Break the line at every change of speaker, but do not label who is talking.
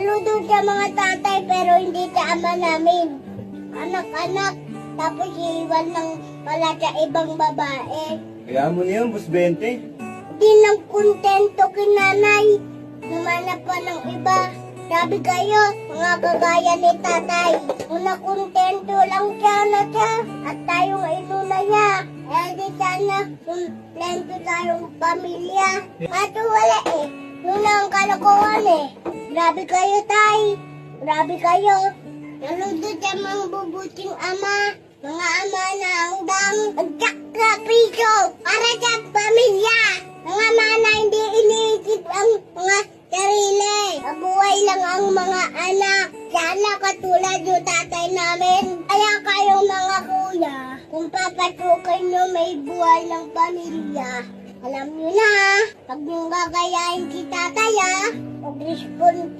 Saludo sa mga tatay pero hindi sa ama namin. Anak-anak, tapos iiwan lang pala sa ibang babae.
Kaya mo na yun, Boss 20.
Di lang kontento kinanay. Namanap pa ng iba. Sabi kayo, mga kagaya ni tatay. Una kontento lang sana siya at tayong inuna niya. Eh di sana kontento tayong pamilya. At wala eh. Yun ang kalokohan eh. Grabe kayo tay. Grabe kayo. Saludo sa mga bubuting ama. Mga ama na hanggang sakripisyo para sa pamilya. Mga ama na hindi iniisip ang mga sarili. Mabuhay lang ang mga anak. Sana katulad yung tatay namin. Kaya kayong mga kuya, kung papatukin nyo may buhay ng pamilya, alam nyo na, pag nung gagayahin si tatay huwag